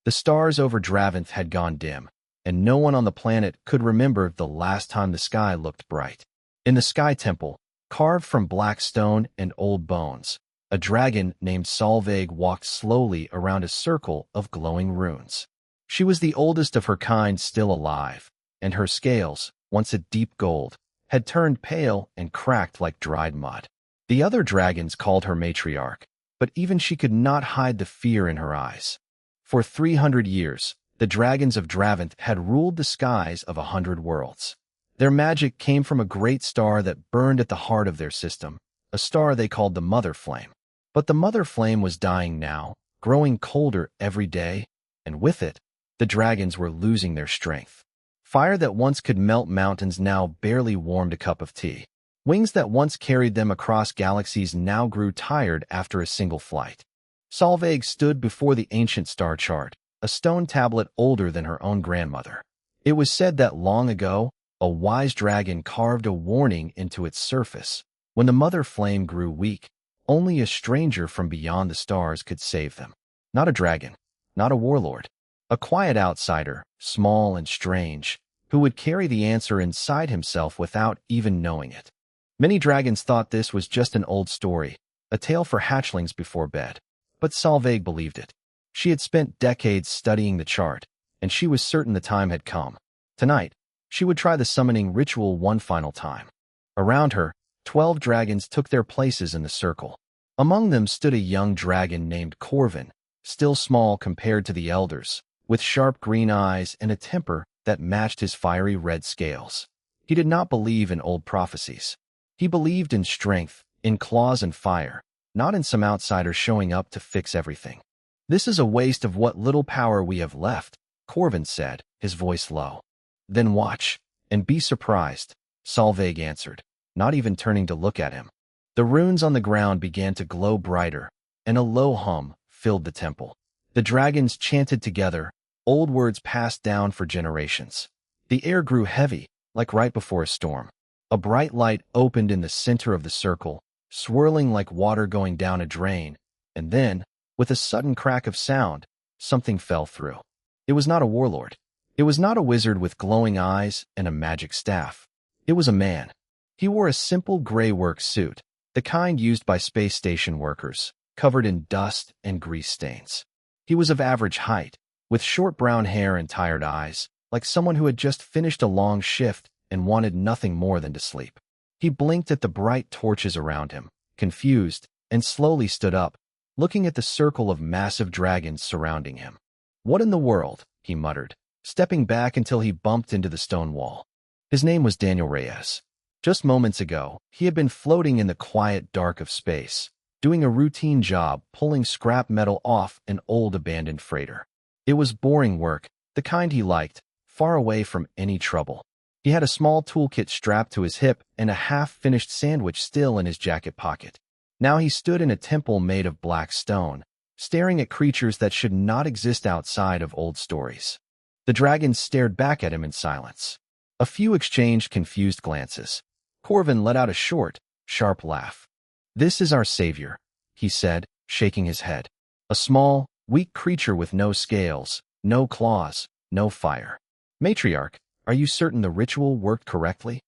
The stars over Draventh had gone dim, and no one on the planet could remember the last time the sky looked bright. In the Sky Temple, carved from black stone and old bones, a dragon named Solveig walked slowly around a circle of glowing runes. She was the oldest of her kind still alive, and her scales, once a deep gold, had turned pale and cracked like dried mud. The other dragons called her matriarch, but even she could not hide the fear in her eyes. For 300 years, the dragons of Draventh had ruled the skies of 100 worlds. Their magic came from a great star that burned at the heart of their system, a star they called the Mother Flame. But the Mother Flame was dying now, growing colder every day, and with it, the dragons were losing their strength. Fire that once could melt mountains now barely warmed a cup of tea. Wings that once carried them across galaxies now grew tired after a single flight. Solveig stood before the ancient star chart, a stone tablet older than her own grandmother. It was said that long ago, a wise dragon carved a warning into its surface. When the Mother Flame grew weak, only a stranger from beyond the stars could save them. Not a dragon, not a warlord. A quiet outsider, small and strange, who would carry the answer inside himself without even knowing it. Many dragons thought this was just an old story, a tale for hatchlings before bed. But Solveig believed it. She had spent decades studying the chart, and she was certain the time had come. Tonight, she would try the summoning ritual one final time. Around her, 12 dragons took their places in the circle. Among them stood a young dragon named Corvin, still small compared to the elders, with sharp green eyes and a temper that matched his fiery red scales. He did not believe in old prophecies. He believed in strength, in claws and fire, not in some outsider showing up to fix everything. "This is a waste of what little power we have left," Corvin said, his voice low. "Then watch, and be surprised," Solveig answered, not even turning to look at him. The runes on the ground began to glow brighter, and a low hum filled the temple. The dragons chanted together, old words passed down for generations. The air grew heavy, like right before a storm. A bright light opened in the center of the circle, swirling like water going down a drain, and then, with a sudden crack of sound, something fell through. It was not a warlord. It was not a wizard with glowing eyes and a magic staff. It was a man. He wore a simple gray work suit, the kind used by space station workers, covered in dust and grease stains. He was of average height, with short brown hair and tired eyes, like someone who had just finished a long shift and wanted nothing more than to sleep. He blinked at the bright torches around him, confused, and slowly stood up, looking at the circle of massive dragons surrounding him. "What in the world?" he muttered, stepping back until he bumped into the stone wall. His name was Daniel Reyes. Just moments ago, he had been floating in the quiet dark of space, doing a routine job pulling scrap metal off an old abandoned freighter. It was boring work, the kind he liked, far away from any trouble. He had a small toolkit strapped to his hip and a half-finished sandwich still in his jacket pocket. Now he stood in a temple made of black stone, staring at creatures that should not exist outside of old stories. The dragons stared back at him in silence. A few exchanged confused glances. Corvin let out a short, sharp laugh. "This is our savior," he said, shaking his head. "A small, weak creature with no scales, no claws, no fire. Matriarch, are you certain the ritual worked correctly?"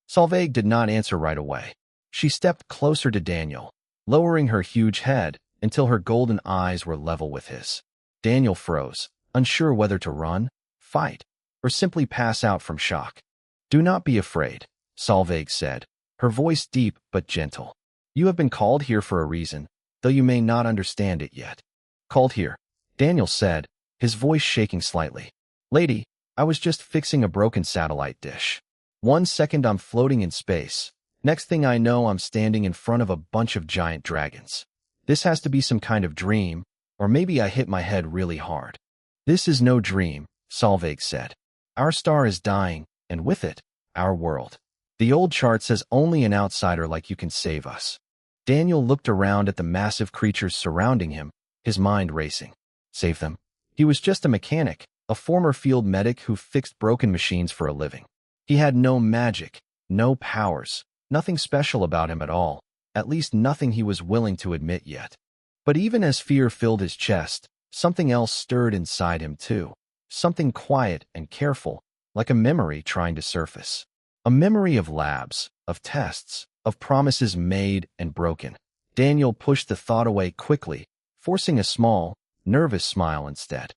Solveig did not answer right away. She stepped closer to Daniel, lowering her huge head until her golden eyes were level with his. Daniel froze, unsure whether to run, fight, or simply pass out from shock. "Do not be afraid," Solveig said, her voice deep but gentle. "You have been called here for a reason, though you may not understand it yet." "Called here," Daniel said, his voice shaking slightly. "Lady, I was just fixing a broken satellite dish. 1 second I'm floating in space. Next thing I know I'm standing in front of a bunch of giant dragons. This has to be some kind of dream, or maybe I hit my head really hard." "This is no dream," Solveig said. "Our star is dying, and with it, our world. The old chart says only an outsider like you can save us." Daniel looked around at the massive creatures surrounding him, his mind racing. Save them? He was just a mechanic, a former field medic who fixed broken machines for a living. He had no magic, no powers, nothing special about him at all, at least nothing he was willing to admit yet. But even as fear filled his chest, something else stirred inside him too. Something quiet and careful, like a memory trying to surface. A memory of labs, of tests, of promises made and broken. Daniel pushed the thought away quickly, forcing a small, nervous smile instead.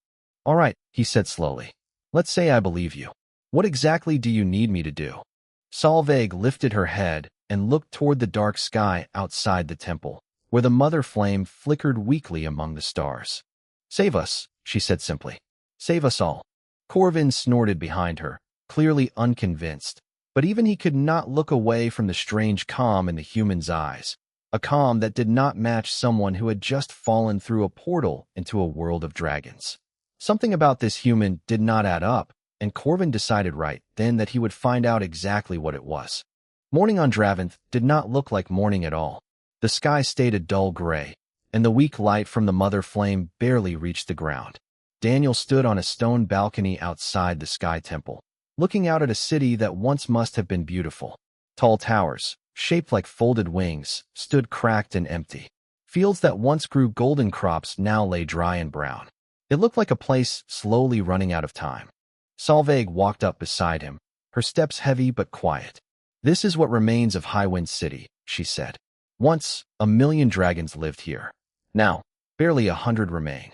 "All right," he said slowly. "Let's say I believe you. What exactly do you need me to do?" Solveig lifted her head and looked toward the dark sky outside the temple, where the mother flame flickered weakly among the stars. "Save us," she said simply. "Save us all." Corvin snorted behind her, clearly unconvinced, but even he could not look away from the strange calm in the human's eyes, a calm that did not match someone who had just fallen through a portal into a world of dragons. Something about this human did not add up, and Corvin decided right then that he would find out exactly what it was. Morning on Draventh did not look like morning at all. The sky stayed a dull gray, and the weak light from the mother flame barely reached the ground. Daniel stood on a stone balcony outside the Sky Temple, looking out at a city that once must have been beautiful. Tall towers, shaped like folded wings, stood cracked and empty. Fields that once grew golden crops now lay dry and brown. It looked like a place slowly running out of time. Solveig walked up beside him, her steps heavy but quiet. "This is what remains of Highwind City," she said. "Once, 1,000,000 dragons lived here. Now, barely 100 remain.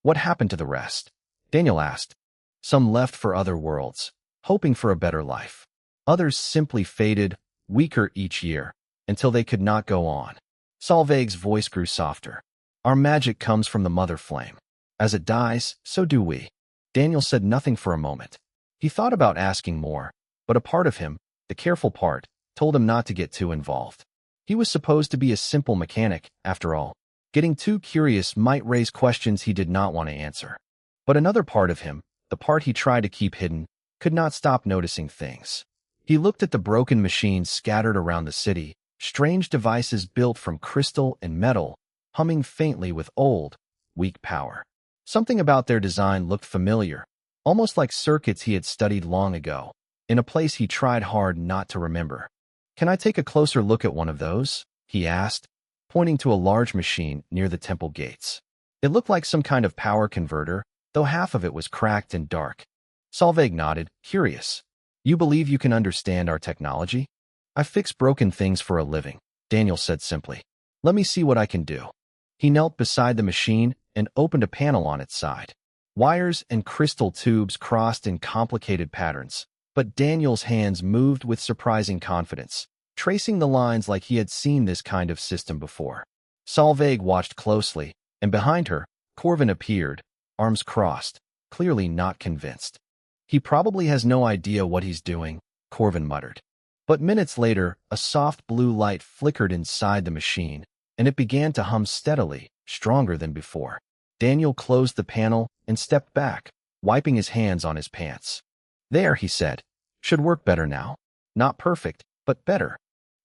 What happened to the rest?" Daniel asked. "Some left for other worlds, hoping for a better life. Others simply faded, weaker each year, until they could not go on." Solveig's voice grew softer. "Our magic comes from the mother flame. As it dies, so do we." Daniel said nothing for a moment. He thought about asking more, but a part of him, the careful part, told him not to get too involved. He was supposed to be a simple mechanic, after all. Getting too curious might raise questions he did not want to answer. But another part of him, the part he tried to keep hidden, could not stop noticing things. He looked at the broken machines scattered around the city, strange devices built from crystal and metal, humming faintly with old, weak power. Something about their design looked familiar, almost like circuits he had studied long ago, in a place he tried hard not to remember. "Can I take a closer look at one of those?" he asked, pointing to a large machine near the temple gates. It looked like some kind of power converter, though half of it was cracked and dark. Solveig nodded, curious. "You believe you can understand our technology?" "I fix broken things for a living," Daniel said simply. "Let me see what I can do." He knelt beside the machine and opened a panel on its side. Wires and crystal tubes crossed in complicated patterns, but Daniel's hands moved with surprising confidence, tracing the lines like he had seen this kind of system before. Solveig watched closely, and behind her, Corvin appeared, arms crossed, clearly not convinced. "He probably has no idea what he's doing," Corvin muttered. But minutes later, a soft blue light flickered inside the machine, and it began to hum steadily, stronger than before. Daniel closed the panel and stepped back, wiping his hands on his pants. "There," he said. "Should work better now. Not perfect, but better."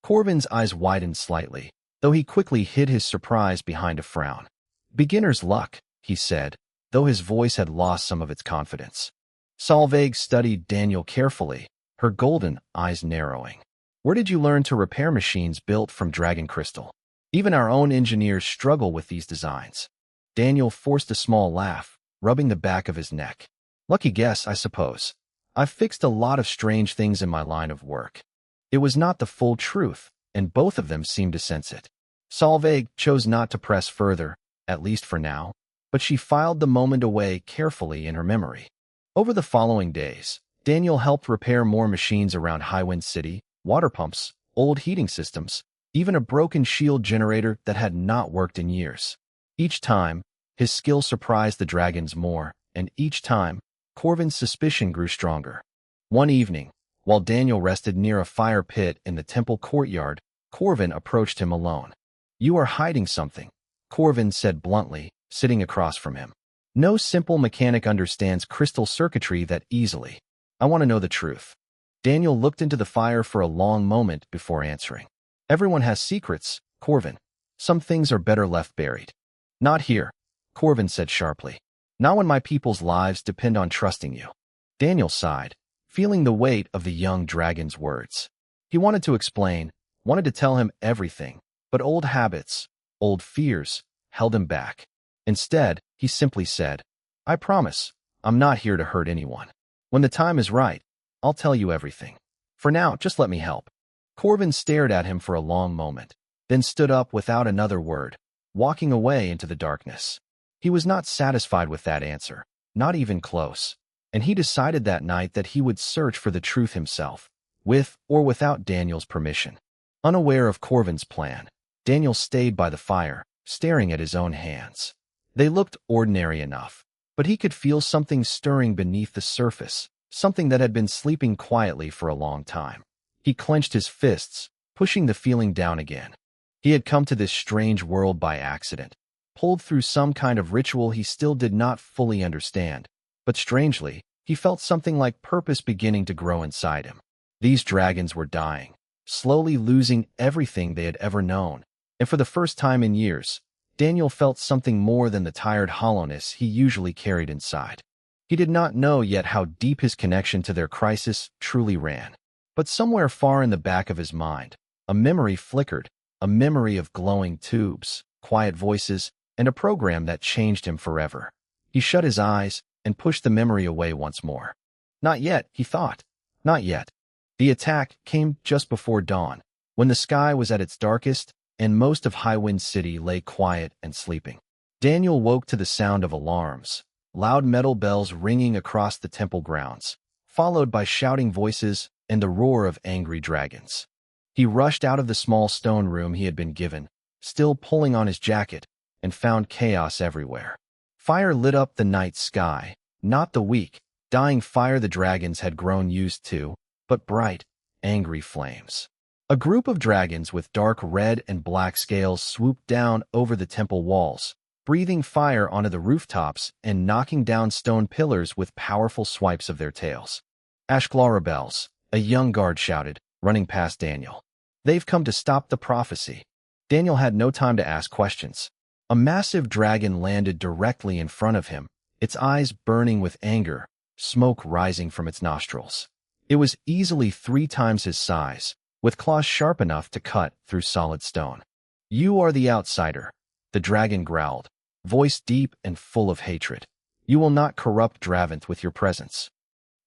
Corvin's eyes widened slightly, though he quickly hid his surprise behind a frown. "Beginner's luck," he said, though his voice had lost some of its confidence. Solveig studied Daniel carefully, her golden eyes narrowing. "Where did you learn to repair machines built from dragon crystal? Even our own engineers struggle with these designs." Daniel forced a small laugh, rubbing the back of his neck. "Lucky guess, I suppose. I've fixed a lot of strange things in my line of work." It was not the full truth, and both of them seemed to sense it. Solveig chose not to press further, at least for now, but she filed the moment away carefully in her memory. Over the following days, Daniel helped repair more machines around Highwind City, water pumps, old heating systems, even a broken shield generator that had not worked in years. Each time, his skill surprised the dragons more, and each time, Corvin's suspicion grew stronger. One evening, while Daniel rested near a fire pit in the temple courtyard, Corvin approached him alone. "You are hiding something," Corvin said bluntly, sitting across from him. "No simple mechanic understands crystal circuitry that easily. I want to know the truth." Daniel looked into the fire for a long moment before answering. "Everyone has secrets, Corvin. Some things are better left buried." "Not here," Corvin said sharply. "Not when my people's lives depend on trusting you." Daniel sighed, feeling the weight of the young dragon's words. He wanted to explain, wanted to tell him everything, but old habits, old fears, held him back. Instead, He simply said, "I promise, I'm not here to hurt anyone. When the time is right, I'll tell you everything. For now, just let me help." Corvin stared at him for a long moment, then stood up without another word, walking away into the darkness. He was not satisfied with that answer, not even close, and he decided that night that he would search for the truth himself, with or without Daniel's permission. Unaware of Corvin's plan, Daniel stayed by the fire, staring at his own hands. They looked ordinary enough, but he could feel something stirring beneath the surface, something that had been sleeping quietly for a long time. He clenched his fists, pushing the feeling down again. He had come to this strange world by accident, pulled through some kind of ritual he still did not fully understand, but strangely, he felt something like purpose beginning to grow inside him. These dragons were dying, slowly losing everything they had ever known, and for the first time in years, Daniel felt something more than the tired hollowness he usually carried inside. He did not know yet how deep his connection to their crisis truly ran, but somewhere far in the back of his mind, a memory flickered, a memory of glowing tubes, quiet voices, and a program that changed him forever. He shut his eyes and pushed the memory away once more. Not yet, he thought. Not yet. The attack came just before dawn, when the sky was at its darkest and most of Highwind City lay quiet and sleeping. Daniel woke to the sound of alarms, loud metal bells ringing across the temple grounds, followed by shouting voices and the roar of angry dragons. He rushed out of the small stone room he had been given, still pulling on his jacket, and found chaos everywhere. Fire lit up the night sky, not the weak, dying fire the dragons had grown used to, but bright, angry flames. A group of dragons with dark red and black scales swooped down over the temple walls, breathing fire onto the rooftops and knocking down stone pillars with powerful swipes of their tails. "Ashklar rebels," a young guard shouted, running past Daniel. "They've come to stop the prophecy." Daniel had no time to ask questions. A massive dragon landed directly in front of him, its eyes burning with anger, smoke rising from its nostrils. It was easily 3 times his size, with claws sharp enough to cut through solid stone. "You are the outsider," the dragon growled, voice deep and full of hatred. "You will not corrupt Dravent with your presence."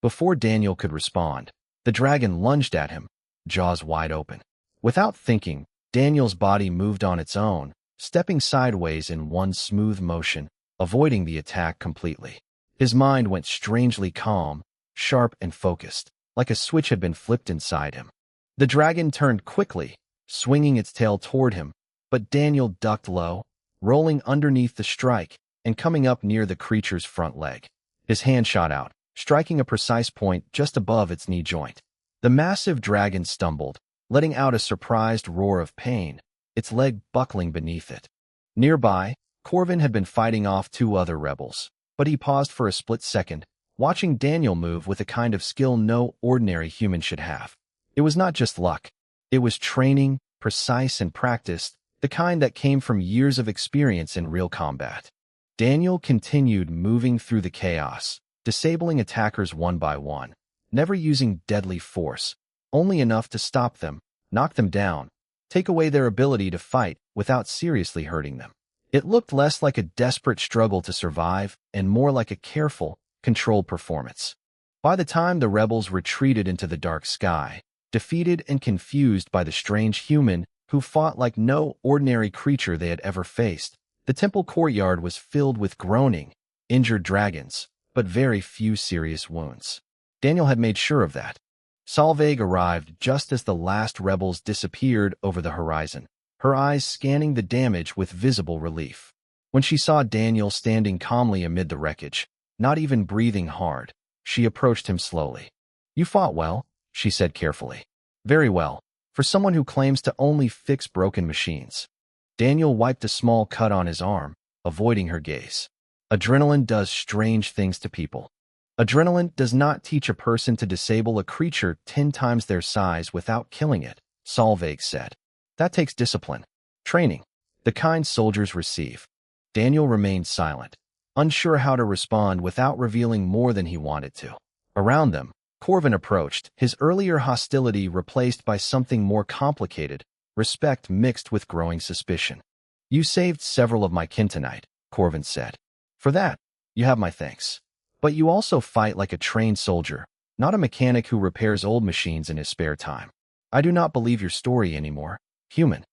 Before Daniel could respond, the dragon lunged at him, jaws wide open. Without thinking, Daniel's body moved on its own, stepping sideways in one smooth motion, avoiding the attack completely. His mind went strangely calm, sharp and focused, like a switch had been flipped inside him. The dragon turned quickly, swinging its tail toward him, but Daniel ducked low, rolling underneath the strike and coming up near the creature's front leg. His hand shot out, striking a precise point just above its knee joint. The massive dragon stumbled, letting out a surprised roar of pain, its leg buckling beneath it. Nearby, Corvin had been fighting off 2 other rebels, but he paused for a split second, watching Daniel move with a kind of skill no ordinary human should have. It was not just luck. It was training, precise and practiced, the kind that came from years of experience in real combat. Daniel continued moving through the chaos, disabling attackers one by one, never using deadly force, only enough to stop them, knock them down, take away their ability to fight without seriously hurting them. It looked less like a desperate struggle to survive and more like a careful, controlled performance. By the time the rebels retreated into the dark sky, defeated and confused by the strange human who fought like no ordinary creature they had ever faced, the temple courtyard was filled with groaning, injured dragons, but very few serious wounds. Daniel had made sure of that. Solveig arrived just as the last rebels disappeared over the horizon, her eyes scanning the damage with visible relief. When she saw Daniel standing calmly amid the wreckage, not even breathing hard, she approached him slowly. "You fought well," she said carefully. "Very well, for someone who claims to only fix broken machines." Daniel wiped a small cut on his arm, avoiding her gaze. "Adrenaline does strange things to people. Adrenaline does not teach a person to disable a creature 10 times their size without killing it," Solveig said. "That takes discipline, training, the kind soldiers receive." Daniel remained silent, unsure how to respond without revealing more than he wanted to. Around them, Corvin approached, his earlier hostility replaced by something more complicated, respect mixed with growing suspicion. "You saved several of my kin tonight," Corvin said. For that, you have my thanks. But you also fight like a trained soldier, not a mechanic who repairs old machines in his spare time. I do not believe your story anymore, human.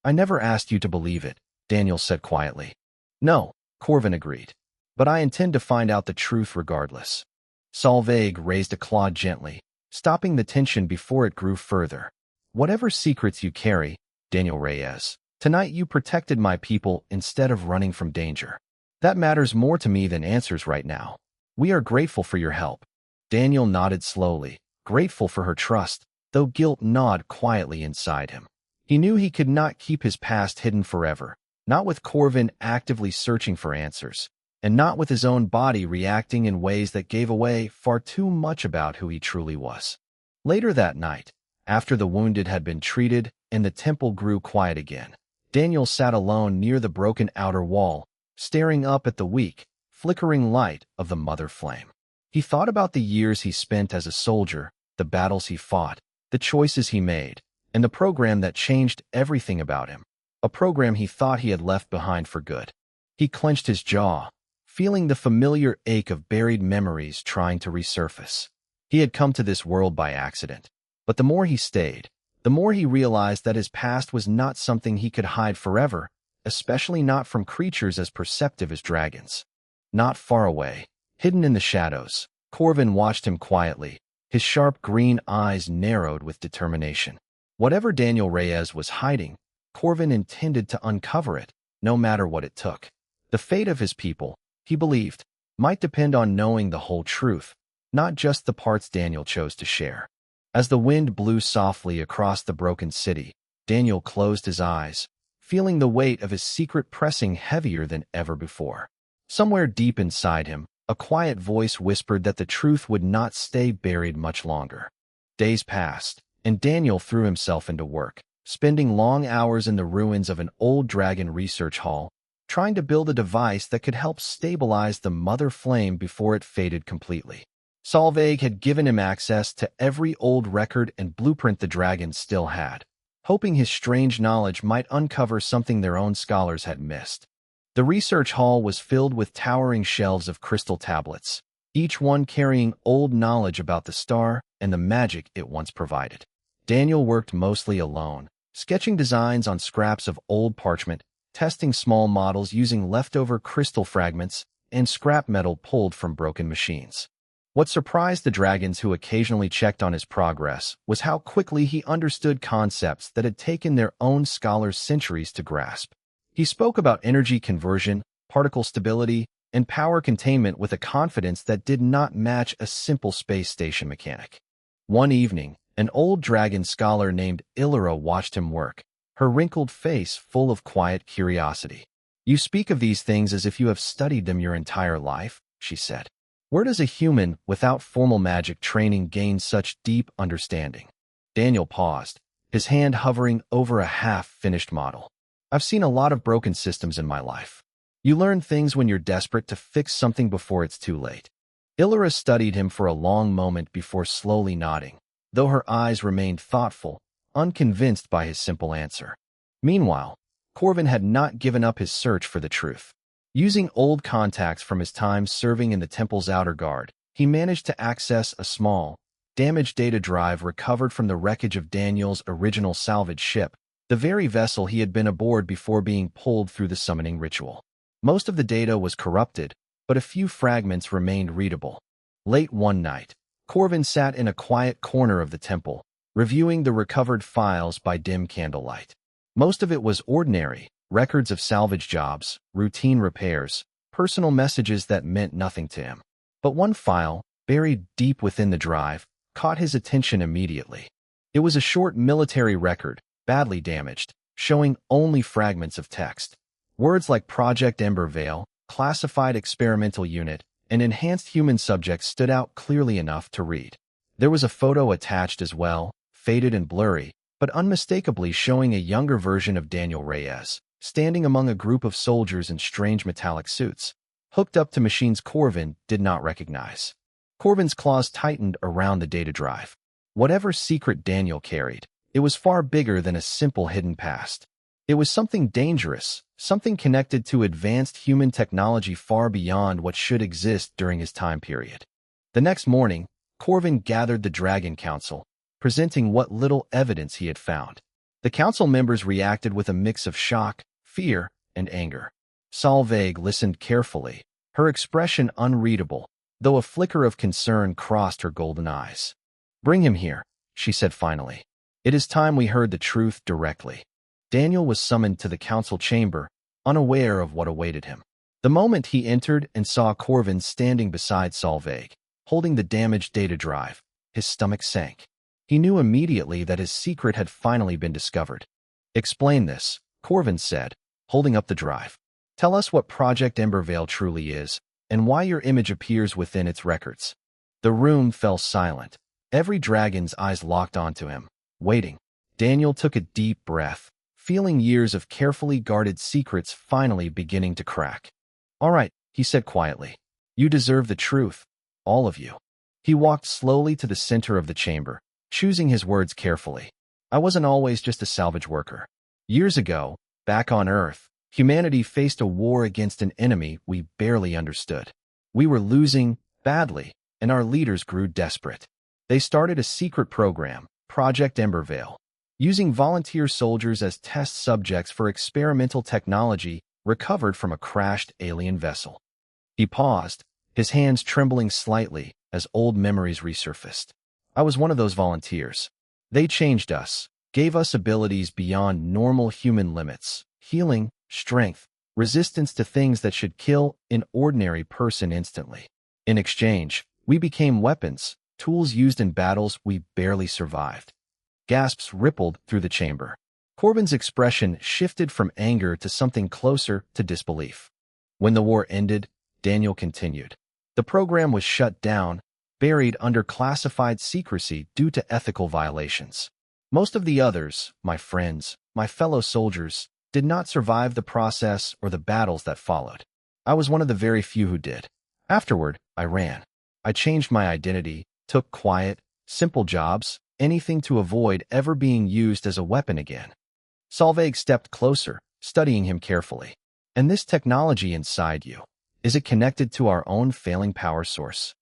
I never asked you to believe it, Daniel said quietly. No, Corvin agreed. But I intend to find out the truth regardless. Solveig raised a claw gently, stopping the tension before it grew further. Whatever secrets you carry, Daniel Reyes, tonight you protected my people instead of running from danger. That matters more to me than answers right now. We are grateful for your help. Daniel nodded slowly, grateful for her trust, though guilt gnawed quietly inside him. He knew he could not keep his past hidden forever, not with Corvin actively searching for answers, and not with his own body reacting in ways that gave away far too much about who he truly was. Later that night, after the wounded had been treated and the temple grew quiet again, Daniel sat alone near the broken outer wall, staring up at the weak, flickering light of the mother flame. He thought about the years he spent as a soldier, the battles he fought, the choices he made, and the program that changed everything about him, a program he thought he had left behind for good. He clenched his jaw, feeling the familiar ache of buried memories trying to resurface. He had come to this world by accident, but the more he stayed, the more he realized that his past was not something he could hide forever, especially not from creatures as perceptive as dragons. Not far away, hidden in the shadows, Corvin watched him quietly, his sharp green eyes narrowed with determination. Whatever Daniel Reyes was hiding, Corvin intended to uncover it, no matter what it took. The fate of his people, he believed, might depend on knowing the whole truth, not just the parts Daniel chose to share. As the wind blew softly across the broken city, Daniel closed his eyes, feeling the weight of his secret pressing heavier than ever before. Somewhere deep inside him, a quiet voice whispered that the truth would not stay buried much longer. Days passed, and Daniel threw himself into work, spending long hours in the ruins of an old dragon research hall, trying to build a device that could help stabilize the mother flame before it faded completely. Solveig had given him access to every old record and blueprint the dragons still had, hoping his strange knowledge might uncover something their own scholars had missed. The research hall was filled with towering shelves of crystal tablets, each one carrying old knowledge about the star and the magic it once provided. Daniel worked mostly alone, sketching designs on scraps of old parchment, testing small models using leftover crystal fragments and scrap metal pulled from broken machines. What surprised the dragons who occasionally checked on his progress was how quickly he understood concepts that had taken their own scholars centuries to grasp. He spoke about energy conversion, particle stability, and power containment with a confidence that did not match a simple space station mechanic. One evening, an old dragon scholar named Illyra watched him work, her wrinkled face full of quiet curiosity. "You speak of these things as if you have studied them your entire life," she said. "Where does a human without formal magic training gain such deep understanding?" Daniel paused, his hand hovering over a half-finished model. "I've seen a lot of broken systems in my life. You learn things when you're desperate to fix something before it's too late." Illyra studied him for a long moment before slowly nodding, though her eyes remained thoughtful, unconvinced by his simple answer. Meanwhile, Corvin had not given up his search for the truth. Using old contacts from his time serving in the temple's outer guard, he managed to access a small, damaged data drive recovered from the wreckage of Daniel's original salvage ship, the very vessel he had been aboard before being pulled through the summoning ritual. Most of the data was corrupted, but a few fragments remained readable. Late one night, Corvin sat in a quiet corner of the temple, reviewing the recovered files by dim candlelight. Most of it was ordinary, records of salvage jobs, routine repairs, personal messages that meant nothing to him. But one file, buried deep within the drive, caught his attention immediately. It was a short military record, badly damaged, showing only fragments of text. Words like Project Ember Veil, Classified Experimental Unit, and Enhanced Human Subjects stood out clearly enough to read. There was a photo attached as well, faded and blurry, but unmistakably showing a younger version of Daniel Reyes, standing among a group of soldiers in strange metallic suits, hooked up to machines Corvin did not recognize. Corvin's claws tightened around the data drive. Whatever secret Daniel carried, it was far bigger than a simple hidden past. It was something dangerous, something connected to advanced human technology far beyond what should exist during his time period. The next morning, Corvin gathered the Dragon Council, presenting what little evidence he had found. The council members reacted with a mix of shock, fear, and anger. Solveig listened carefully, her expression unreadable, though a flicker of concern crossed her golden eyes. "Bring him here," she said finally. "It is time we heard the truth directly." Daniel was summoned to the council chamber, unaware of what awaited him. The moment he entered and saw Corvin standing beside Solveig, holding the damaged data drive, his stomach sank. He knew immediately that his secret had finally been discovered. "Explain this," Corvin said, holding up the drive. "Tell us what Project Embervale truly is, and why your image appears within its records." The room fell silent. Every dragon's eyes locked onto him, waiting. Daniel took a deep breath, feeling years of carefully guarded secrets finally beginning to crack. "All right," he said quietly. "You deserve the truth, all of you." He walked slowly to the center of the chamber, choosing his words carefully. "I wasn't always just a salvage worker. Years ago, back on Earth, humanity faced a war against an enemy we barely understood. We were losing badly, and our leaders grew desperate. They started a secret program, Project Embervale, using volunteer soldiers as test subjects for experimental technology recovered from a crashed alien vessel." He paused, his hands trembling slightly as old memories resurfaced. "I was one of those volunteers. They changed us, gave us abilities beyond normal human limits, healing, strength, resistance to things that should kill an ordinary person instantly. In exchange, we became weapons, tools used in battles we barely survived." Gasps rippled through the chamber. Corvin's expression shifted from anger to something closer to disbelief. "When the war ended," Daniel continued, "the program was shut down, buried under classified secrecy due to ethical violations. Most of the others, my friends, my fellow soldiers, did not survive the process or the battles that followed. I was one of the very few who did. Afterward, I ran. I changed my identity, took quiet, simple jobs, anything to avoid ever being used as a weapon again." Solveig stepped closer, studying him carefully. "And this technology inside you, is it connected to our own failing power source?"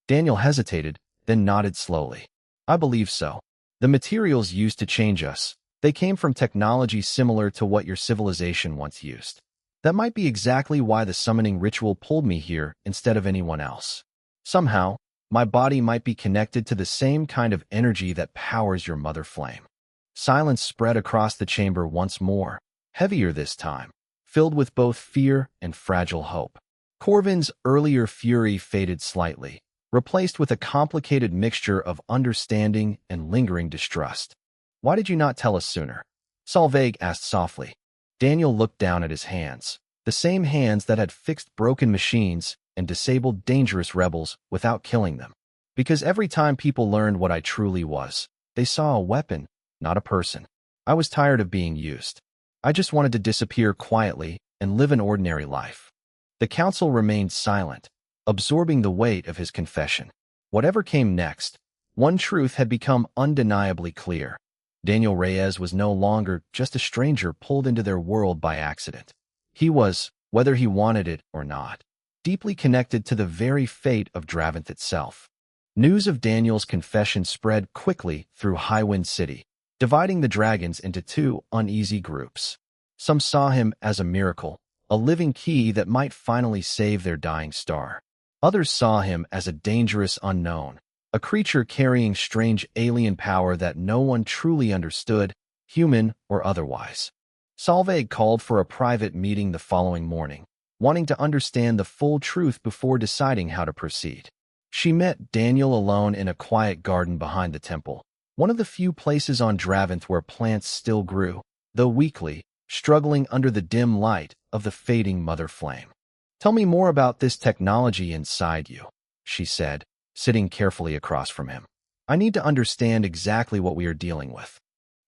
Daniel hesitated, then nodded slowly. "I believe so. The materials used to change us, they came from technology similar to what your civilization once used. That might be exactly why the summoning ritual pulled me here instead of anyone else. Somehow, my body might be connected to the same kind of energy that powers your mother flame." Silence spread across the chamber once more, heavier this time, filled with both fear and fragile hope. Corvin's earlier fury faded slightly, replaced with a complicated mixture of understanding and lingering distrust. "Why did you not tell us sooner?" Solveig asked softly. Daniel looked down at his hands, the same hands that had fixed broken machines and disabled dangerous rebels without killing them. "Because every time people learned what I truly was, they saw a weapon, not a person. I was tired of being used. I just wanted to disappear quietly and live an ordinary life." The council remained silent, absorbing the weight of his confession. Whatever came next, one truth had become undeniably clear. Daniel Reyes was no longer just a stranger pulled into their world by accident. He was, whether he wanted it or not, deeply connected to the very fate of Draventh itself. News of Daniel's confession spread quickly through Highwind City, dividing the dragons into two uneasy groups. Some saw him as a miracle, a living key that might finally save their dying star. Others saw him as a dangerous unknown, a creature carrying strange alien power that no one truly understood, human or otherwise. Solveig called for a private meeting the following morning, wanting to understand the full truth before deciding how to proceed. She met Daniel alone in a quiet garden behind the temple, one of the few places on Draventh where plants still grew, though weakly, struggling under the dim light of the fading mother flame. "Tell me more about this technology inside you," she said, sitting carefully across from him. "I need to understand exactly what we are dealing with."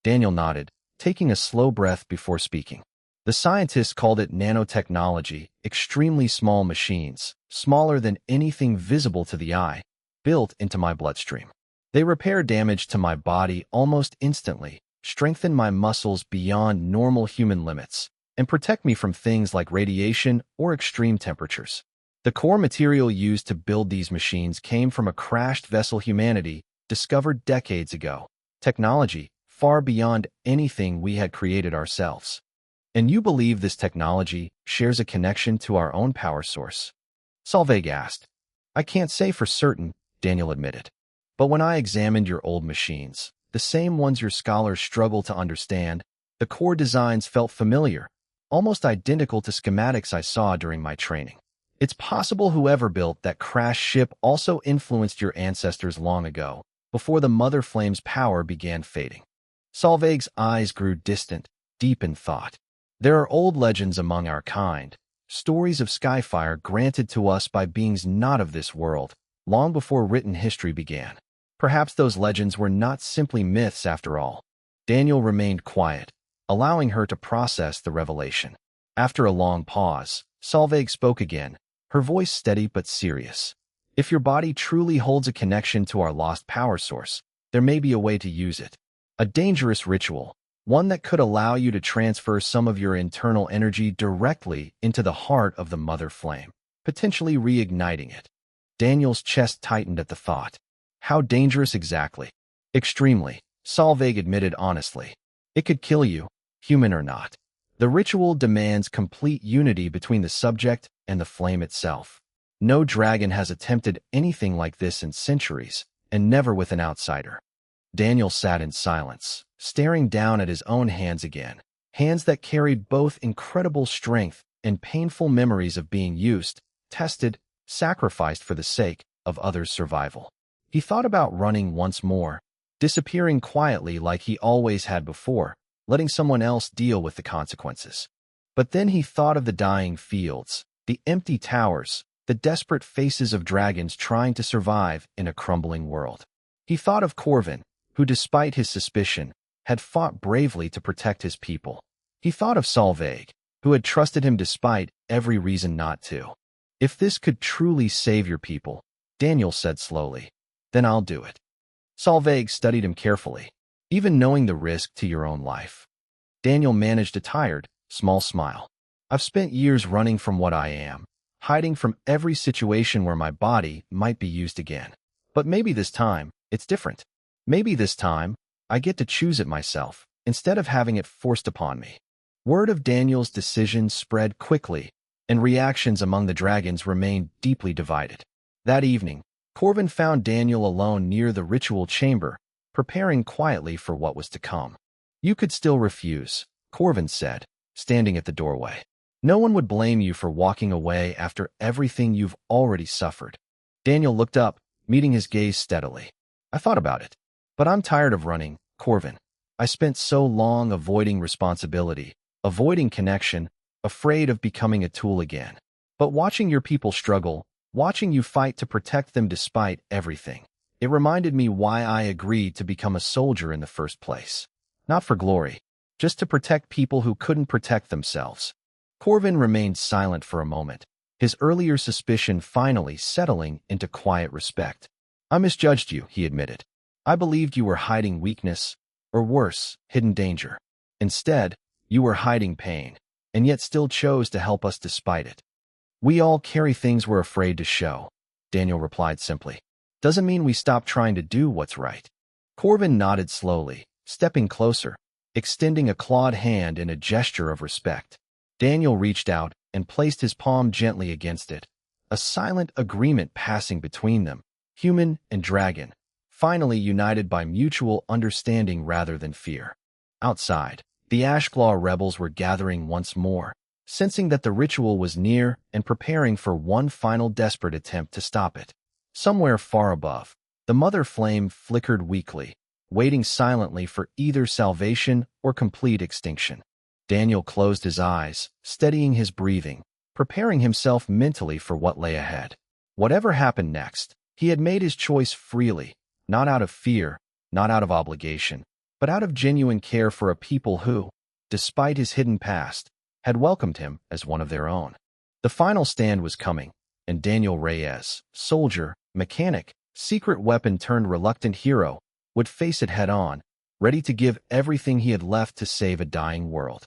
Daniel nodded, taking a slow breath before speaking. "The scientists called it nanotechnology, extremely small machines, smaller than anything visible to the eye, built into my bloodstream. They repair damage to my body almost instantly, strengthen my muscles beyond normal human limits, and protect me from things like radiation or extreme temperatures. The core material used to build these machines came from a crashed vessel humanity discovered decades ago. Technology far beyond anything we had created ourselves. And you believe this technology shares a connection to our own power source? Solveig asked. I can't say for certain, Daniel admitted. But when I examined your old machines, the same ones your scholars struggle to understand, the core designs felt familiar, almost identical to schematics I saw during my training. It's possible whoever built that crashed ship also influenced your ancestors long ago, before the Mother Flame's power began fading. Solveig's eyes grew distant, deep in thought. There are old legends among our kind, stories of skyfire granted to us by beings not of this world, long before written history began. Perhaps those legends were not simply myths after all. Daniel remained quiet, allowing her to process the revelation. After a long pause, Solveig spoke again, her voice steady but serious. If your body truly holds a connection to our lost power source, there may be a way to use it. A dangerous ritual, one that could allow you to transfer some of your internal energy directly into the heart of the Mother Flame, potentially reigniting it. Daniel's chest tightened at the thought. How dangerous exactly? Extremely, Solveig admitted honestly. It could kill you, human or not. The ritual demands complete unity between the subject and the flame itself. No dragon has attempted anything like this in centuries, and never with an outsider. Daniel sat in silence, staring down at his own hands again, hands that carried both incredible strength and painful memories of being used, tested, sacrificed for the sake of others' survival. He thought about running once more, disappearing quietly like he always had before, letting someone else deal with the consequences. But then he thought of the dying fields, the empty towers, the desperate faces of dragons trying to survive in a crumbling world. He thought of Corvin, who despite his suspicion, had fought bravely to protect his people. He thought of Solveig, who had trusted him despite every reason not to. If this could truly save your people, Daniel said slowly, then I'll do it. Solveig studied him carefully, even knowing the risk to your own life. Daniel managed a tired, small smile. I've spent years running from what I am, hiding from every situation where my body might be used again. But maybe this time, it's different. Maybe this time, I get to choose it myself, instead of having it forced upon me. Word of Daniel's decision spread quickly, and reactions among the dragons remained deeply divided. That evening, Corvin found Daniel alone near the ritual chamber, preparing quietly for what was to come. You could still refuse, Corvin said, standing at the doorway. No one would blame you for walking away after everything you've already suffered. Daniel looked up, meeting his gaze steadily. I thought about it. But I'm tired of running, Corvin. I spent so long avoiding responsibility, avoiding connection, afraid of becoming a tool again. But watching your people struggle, watching you fight to protect them despite everything, it reminded me why I agreed to become a soldier in the first place. Not for glory, just to protect people who couldn't protect themselves. Corvin remained silent for a moment, his earlier suspicion finally settling into quiet respect. I misjudged you, he admitted. I believed you were hiding weakness, or worse, hidden danger. Instead, you were hiding pain, and yet still chose to help us despite it. We all carry things we're afraid to show, Daniel replied simply. Doesn't mean we stop trying to do what's right. Corvin nodded slowly, stepping closer, extending a clawed hand in a gesture of respect. Daniel reached out and placed his palm gently against it, a silent agreement passing between them, human and dragon, finally united by mutual understanding rather than fear. Outside, the Ashclaw rebels were gathering once more, sensing that the ritual was near and preparing for one final desperate attempt to stop it. Somewhere far above, the Mother Flame flickered weakly, waiting silently for either salvation or complete extinction. Daniel closed his eyes, steadying his breathing, preparing himself mentally for what lay ahead. Whatever happened next, he had made his choice freely, not out of fear, not out of obligation, but out of genuine care for a people who, despite his hidden past, had welcomed him as one of their own. The final stand was coming, and Daniel Reyes, soldier, mechanic, secret weapon-turned-reluctant hero, would face it head-on, ready to give everything he had left to save a dying world.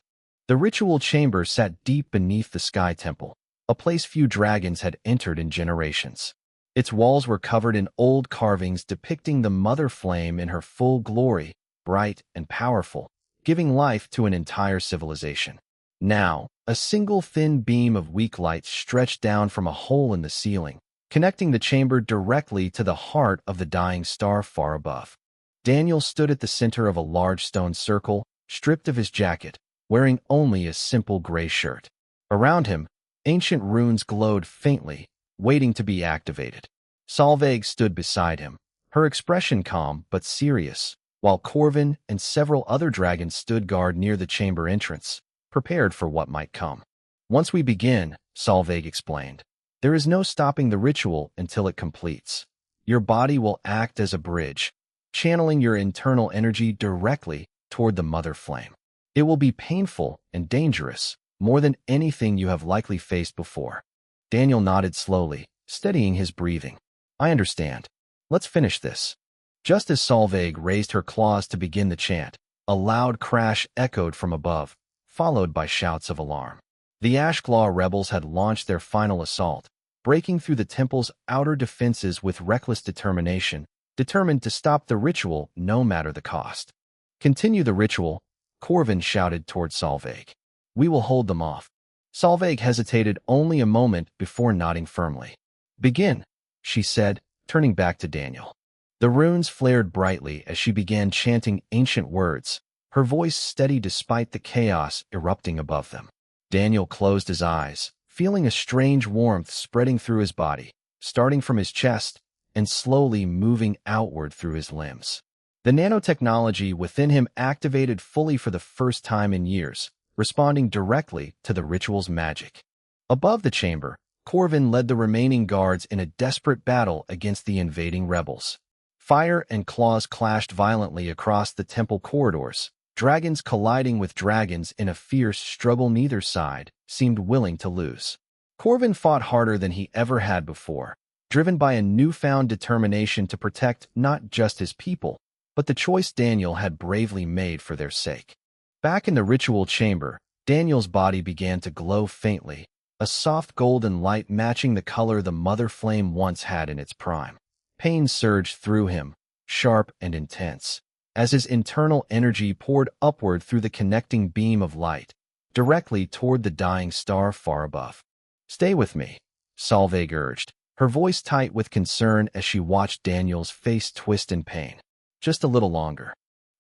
The ritual chamber sat deep beneath the Sky Temple, a place few dragons had entered in generations. Its walls were covered in old carvings depicting the Mother Flame in her full glory, bright and powerful, giving life to an entire civilization. Now, a single thin beam of weak light stretched down from a hole in the ceiling, connecting the chamber directly to the heart of the dying star far above. Daniel stood at the center of a large stone circle, stripped of his jacket, wearing only a simple gray shirt. Around him, ancient runes glowed faintly, waiting to be activated. Solveig stood beside him, her expression calm but serious, while Corvin and several other dragons stood guard near the chamber entrance, prepared for what might come. Once we begin, Solveig explained, there is no stopping the ritual until it completes. Your body will act as a bridge, channeling your internal energy directly toward the Mother Flame. It will be painful and dangerous, more than anything you have likely faced before. Daniel nodded slowly, steadying his breathing. I understand. Let's finish this. Just as Solveig raised her claws to begin the chant, a loud crash echoed from above, followed by shouts of alarm. The Ashclaw rebels had launched their final assault, breaking through the temple's outer defenses with reckless determination, determined to stop the ritual no matter the cost. Continue the ritual, Corvin shouted toward Solveig. We will hold them off. Solveig hesitated only a moment before nodding firmly. Begin, she said, turning back to Daniel. The runes flared brightly as she began chanting ancient words, her voice steady despite the chaos erupting above them. Daniel closed his eyes, feeling a strange warmth spreading through his body, starting from his chest and slowly moving outward through his limbs. The nanotechnology within him activated fully for the first time in years, responding directly to the ritual's magic. Above the chamber, Corvin led the remaining guards in a desperate battle against the invading rebels. Fire and claws clashed violently across the temple corridors, dragons colliding with dragons in a fierce struggle neither side seemed willing to lose. Corvin fought harder than he ever had before, driven by a newfound determination to protect not just his people, but the choice Daniel had bravely made for their sake. Back in the ritual chamber, Daniel's body began to glow faintly, a soft golden light matching the color the Mother Flame once had in its prime. Pain surged through him, sharp and intense, as his internal energy poured upward through the connecting beam of light, directly toward the dying star far above. Stay with me, Solveig urged, her voice tight with concern as she watched Daniel's face twist in pain. Just a little longer.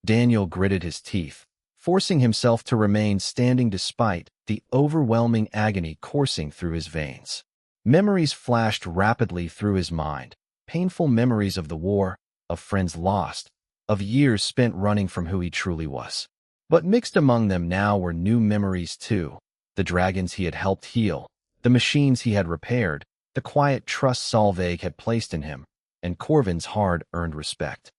Daniel gritted his teeth, forcing himself to remain standing despite the overwhelming agony coursing through his veins. Memories flashed rapidly through his mind, painful memories of the war, of friends lost, of years spent running from who he truly was. But mixed among them now were new memories too, the dragons he had helped heal, the machines he had repaired, the quiet trust Solveig had placed in him, and Corvin's hard-earned respect.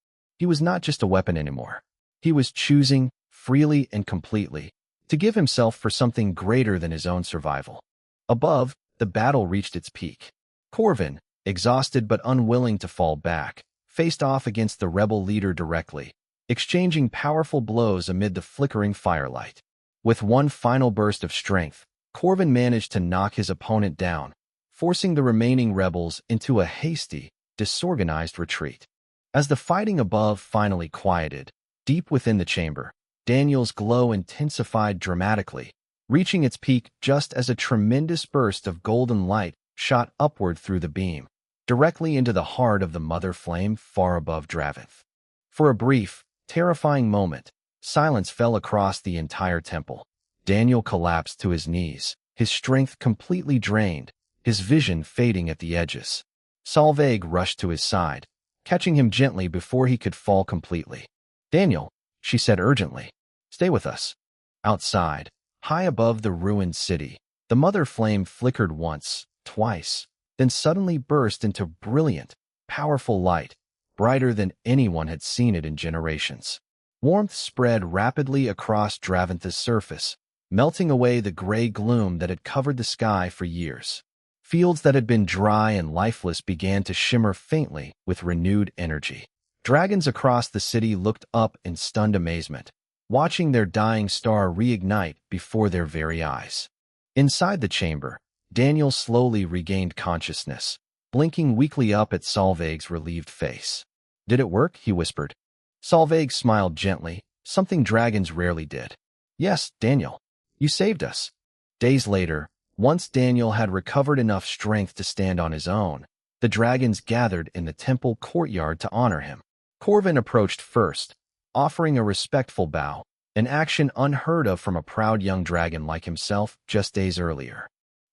He was not just a weapon anymore. He was choosing, freely and completely, to give himself for something greater than his own survival. Above, the battle reached its peak. Corvin, exhausted but unwilling to fall back, faced off against the rebel leader directly, exchanging powerful blows amid the flickering firelight. With one final burst of strength, Corvin managed to knock his opponent down, forcing the remaining rebels into a hasty, disorganized retreat. As the fighting above finally quieted, deep within the chamber, Daniel's glow intensified dramatically, reaching its peak just as a tremendous burst of golden light shot upward through the beam, directly into the heart of the Mother Flame far above Draventh. For a brief, terrifying moment, silence fell across the entire temple. Daniel collapsed to his knees, his strength completely drained, his vision fading at the edges. Solveig rushed to his side, catching him gently before he could fall completely. Daniel, she said urgently, stay with us. Outside, high above the ruined city, the Mother Flame flickered once, twice, then suddenly burst into brilliant, powerful light, brighter than anyone had seen it in generations. Warmth spread rapidly across Draventh's surface, melting away the gray gloom that had covered the sky for years. Fields that had been dry and lifeless began to shimmer faintly with renewed energy. Dragons across the city looked up in stunned amazement, watching their dying star reignite before their very eyes. Inside the chamber, Daniel slowly regained consciousness, blinking weakly up at Solveig's relieved face. "Did it work?" he whispered. Solveig smiled gently, something dragons rarely did. "Yes, Daniel. You saved us." Days later, once Daniel had recovered enough strength to stand on his own, the dragons gathered in the temple courtyard to honor him. Corvin approached first, offering a respectful bow, an action unheard of from a proud young dragon like himself just days earlier.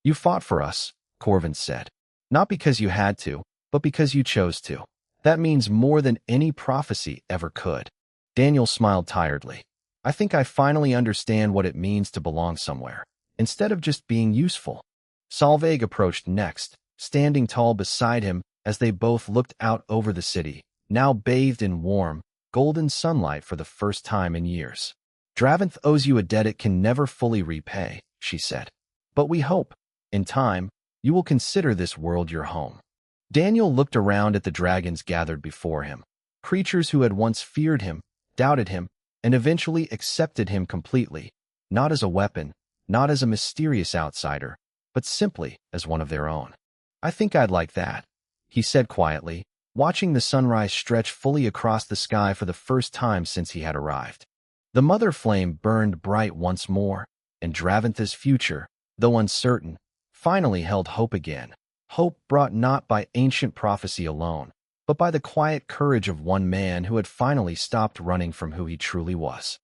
"You fought for us," Corvin said. "Not because you had to, but because you chose to. That means more than any prophecy ever could." Daniel smiled tiredly. "I think I finally understand what it means to belong somewhere, instead of just being useful." Solveig approached next, standing tall beside him as they both looked out over the city, now bathed in warm, golden sunlight for the first time in years. "Draventh owes you a debt it can never fully repay," she said. "But we hope, in time, you will consider this world your home." Daniel looked around at the dragons gathered before him, creatures who had once feared him, doubted him, and eventually accepted him completely, not as a weapon, not as a mysterious outsider, but simply as one of their own. "I think I'd like that," he said quietly, watching the sunrise stretch fully across the sky for the first time since he had arrived. The mother flame burned bright once more, and Draventh's future, though uncertain, finally held hope again. Hope brought not by ancient prophecy alone, but by the quiet courage of one man who had finally stopped running from who he truly was.